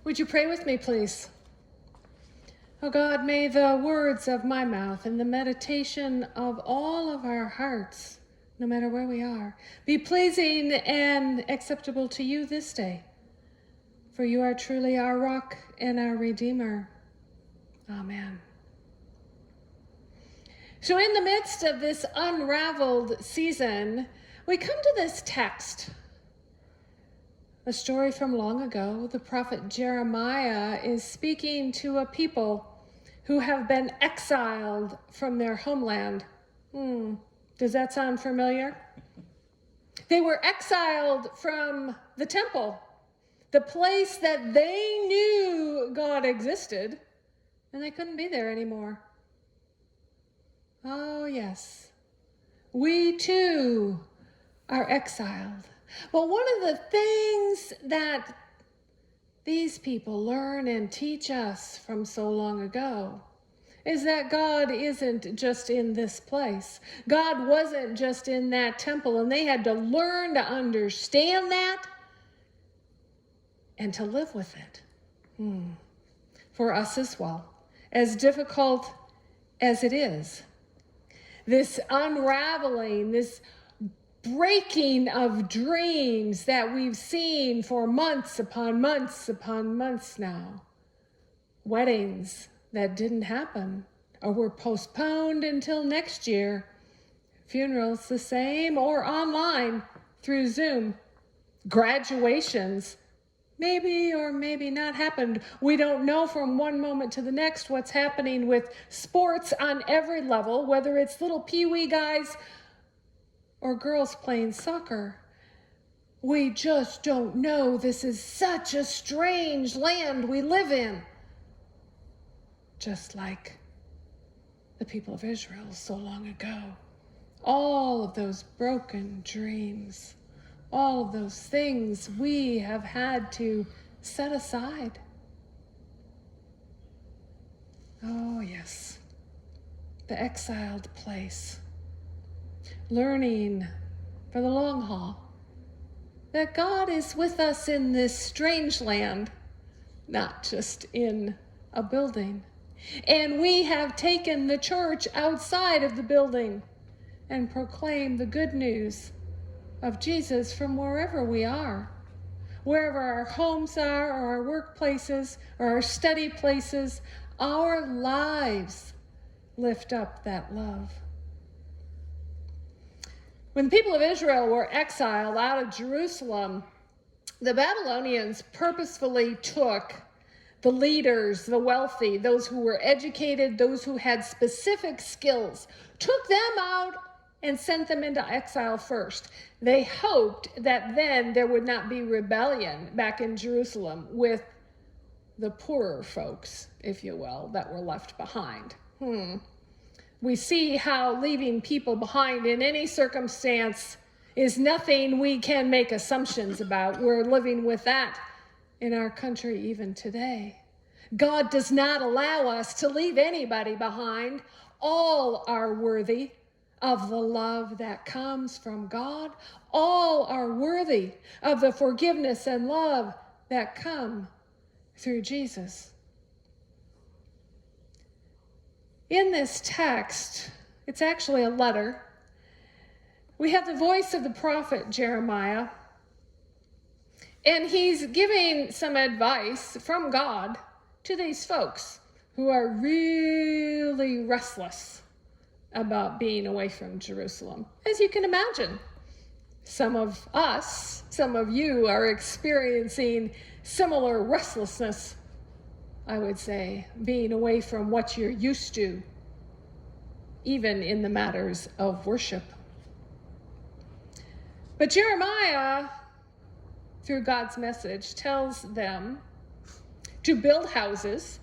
Would you pray with me, please? Oh God, may the words of my mouth and the meditation of all of our hearts, no matter where we are, be pleasing and acceptable to you this day. For you are truly our rock and our Redeemer. Amen. So in the midst of this Unraveled season, we come to this text. A story from long ago. The prophet Jeremiah is speaking to a people who have been exiled from their homeland. Does that sound familiar? They were exiled from the temple, the place that they knew God existed, and they couldn't be there anymore. Oh, yes. We too are exiled. But one of the things that these people learn and teach us from so long ago is that God isn't just in this place. God wasn't just in that temple, and they had to learn to understand that and to live with it. For us as well, as difficult as it is. This unraveling, this breaking of dreams that we've seen for months upon months upon months now. Weddings that didn't happen or were postponed until next year. Funerals the same or online through Zoom. Graduations maybe or maybe not happened. We don't know from one moment to the next what's happening with sports on every level, whether it's little pee-wee guys or girls playing soccer. We just don't know. This is such a strange land we live in. Just like the people of Israel so long ago. All of those broken dreams, all of those things we have had to set aside. Oh, yes, the exiled place. Learning for the long haul that God is with us in this strange land, not just in a building. And we have taken the church outside of the building and proclaimed the good news of Jesus from wherever we are, wherever our homes are, or our workplaces, or our study places. Our lives lift up that love. When the people of Israel were exiled out of Jerusalem, the Babylonians purposefully took the leaders, the wealthy, those who were educated, those who had specific skills, took them out and sent them into exile first. They hoped that then there would not be rebellion back in Jerusalem with the poorer folks, if you will, that were left behind. We see how leaving people behind in any circumstance is nothing we can make assumptions about. We're living with that in our country even today. God does not allow us to leave anybody behind. All are worthy of the love that comes from God. All are worthy of the forgiveness and love that come through Jesus. In this text, it's actually a letter. We have the voice of the prophet Jeremiah, and he's giving some advice from God to these folks who are really restless about being away from Jerusalem. As you can imagine, some of us, some of you are experiencing similar restlessness, I would say, being away from what you're used to, even in the matters of worship. But Jeremiah, through God's message, tells them to build houses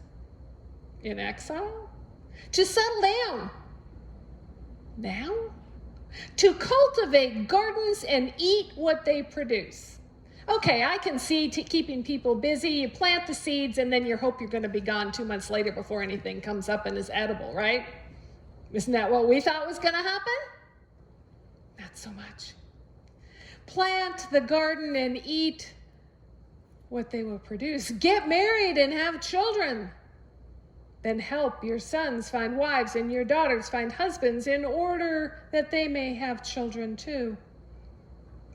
in exile, to settle down now, to cultivate gardens and eat what they produce. Okay, I can see keeping people busy. You plant the seeds and then you hope you're going to be gone 2 months later before anything comes up and is edible, right? Isn't that what we thought was going to happen? Not so much. Plant the garden and eat what they will produce. Get married and have children. Then help your sons find wives and your daughters find husbands in order that they may have children too.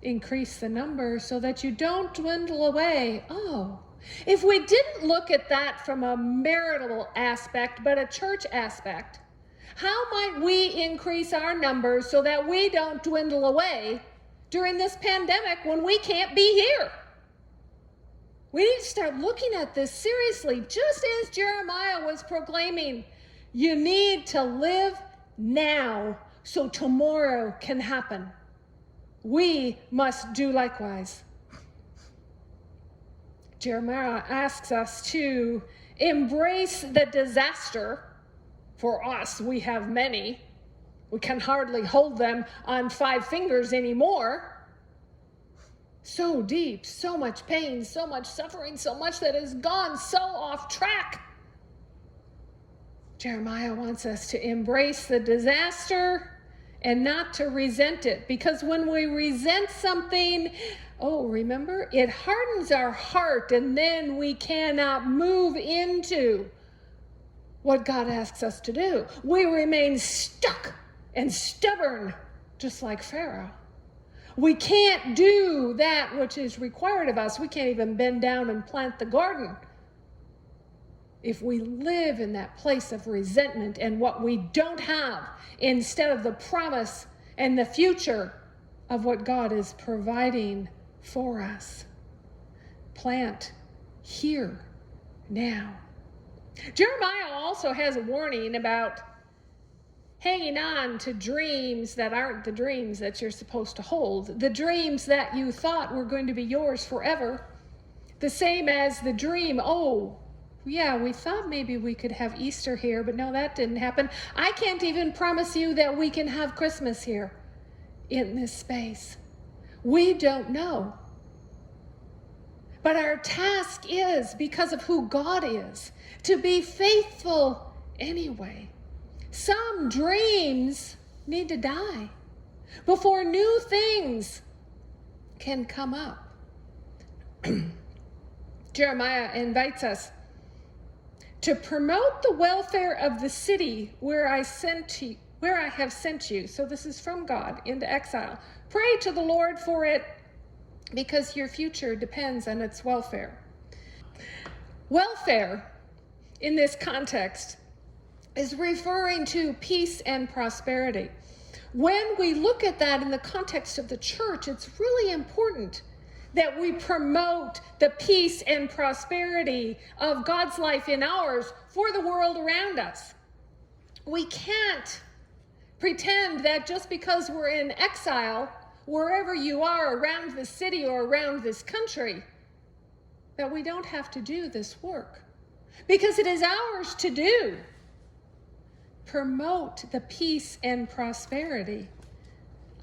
Increase the number so that you don't dwindle away. Oh, if we didn't look at that from a marital aspect, but a church aspect, how might we increase our numbers so that we don't dwindle away during this pandemic when we can't be here? We need to start looking at this seriously, just as Jeremiah was proclaiming. You need to live now so tomorrow can happen. We must do likewise. Jeremiah asks us to embrace the disaster. For us, we have many. We can hardly hold them on 5 fingers anymore. So deep, so much pain, so much suffering, so much that has gone so off track. Jeremiah wants us to embrace the disaster and not to resent it. Because when we resent something, remember, it hardens our heart, and then we cannot move into what God asks us to do. We remain stuck and stubborn, just like Pharaoh. We can't do that which is required of us. We can't even bend down and plant the garden if we live in that place of resentment and what we don't have instead of the promise and the future of what God is providing for us. Plant here, now. Jeremiah also has a warning about hanging on to dreams that aren't the dreams that you're supposed to hold. The dreams that you thought were going to be yours forever. The same as the dream, we thought maybe we could have Easter here, but no, that didn't happen. I can't even promise you that we can have Christmas here in this space. We don't know. But our task is, because of who God is, to be faithful anyway. Some dreams need to die before new things can come up. Jeremiah invites us to promote the welfare of the city where I have sent you. So this is from God into exile. Pray to the Lord for it, because your future depends on its welfare. Welfare, in this context, is referring to peace and prosperity. When we look at that in the context of the church, it's really important that we promote the peace and prosperity of God's life in ours for the world around us. We can't pretend that just because we're in exile, wherever you are around this city or around this country, that we don't have to do this work. Because it is ours to do. Promote the peace and prosperity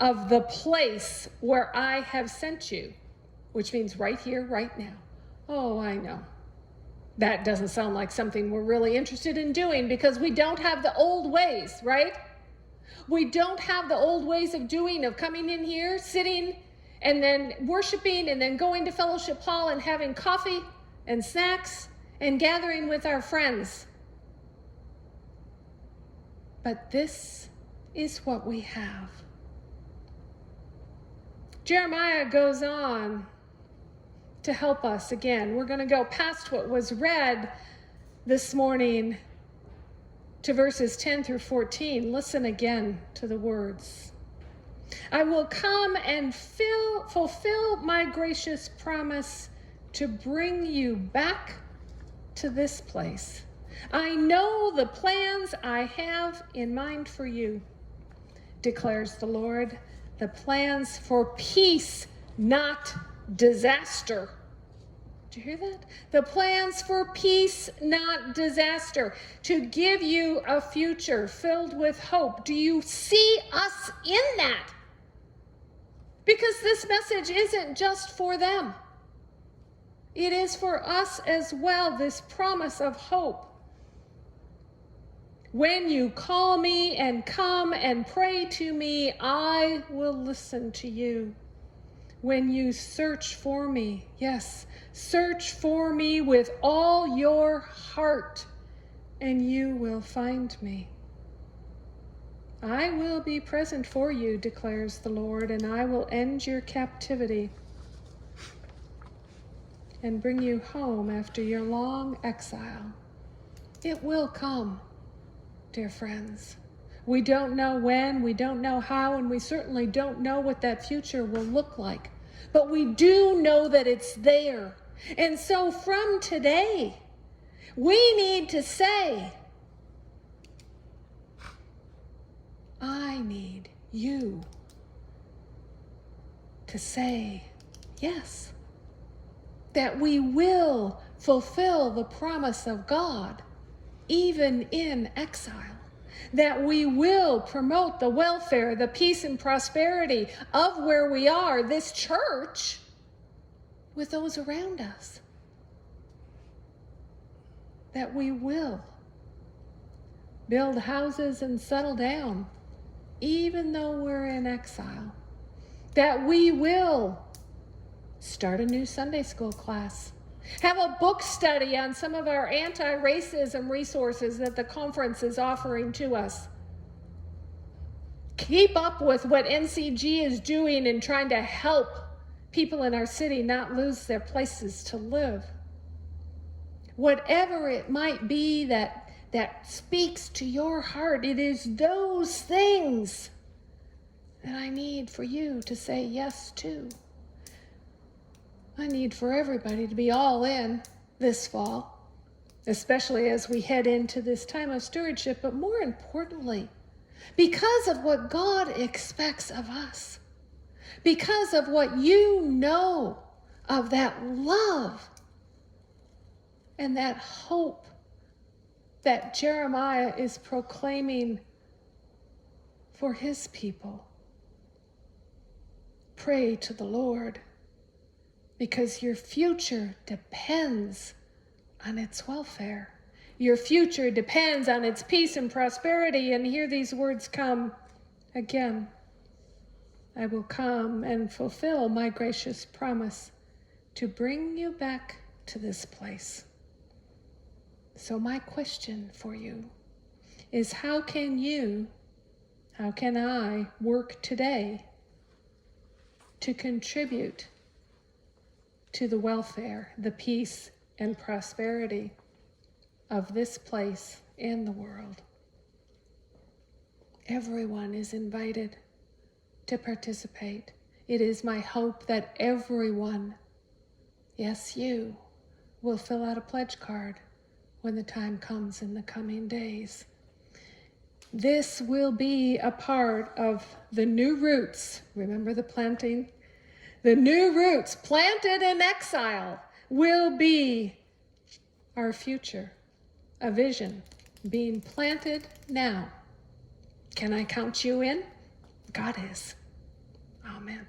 of the place where I have sent you, which means right here, right now. Oh, I know. That doesn't sound like something we're really interested in doing, because we don't have the old ways, right? We don't have the old ways of coming in here, sitting, and then worshiping, and then going to fellowship hall and having coffee and snacks and gathering with our friends. But this is what we have. Jeremiah goes on to help us again. We're going to go past what was read this morning to verses 10 through 14. Listen again to the words. I will come and fulfill my gracious promise to bring you back to this place. I know the plans I have in mind for you, declares the Lord, the plans for peace, not disaster. Did you hear that? The plans for peace, not disaster, to give you a future filled with hope. Do you see us in that? Because this message isn't just for them. It is for us as well, this promise of hope. When you call me and come and pray to me, I will listen to you. when you search for me. Yes, search for me with all your heart, and you will find me. I will be present for you, declares the Lord, and I will end your captivity and bring you home after your long exile. It will come, dear friends. We don't know when, we don't know how, and we certainly don't know what that future will look like. But we do know that it's there. And so from today, we need to say, I need you to say yes. That we will fulfill the promise of God, even in exile. That we will promote the welfare, the peace and prosperity of where we are, this church, with those around us. That we will build houses and settle down, even though we're in exile. That we will start a new Sunday school class. Have a book study on some of our anti-racism resources that the conference is offering to us. Keep up with what NCG is doing in trying to help people in our city not lose their places to live. Whatever it might be that speaks to your heart, it is those things that I need for you to say yes to. I need for everybody to be all in this fall, especially as we head into this time of stewardship, but more importantly, because of what God expects of us, because of what you know of that love and that hope that Jeremiah is proclaiming for his people. Pray to the Lord, because your future depends on its welfare. Your future depends on its peace and prosperity. And here these words come again. I will come and fulfill my gracious promise to bring you back to this place. So my question for you is, how can I work today to contribute to the welfare, the peace, and prosperity of this place and the world? Everyone is invited to participate. It is my hope that everyone, yes, you, will fill out a pledge card when the time comes in the coming days. This will be a part of the new roots. Remember the planting? The new roots planted in exile will be our future, a vision being planted now. Can I count you in? God is. Amen.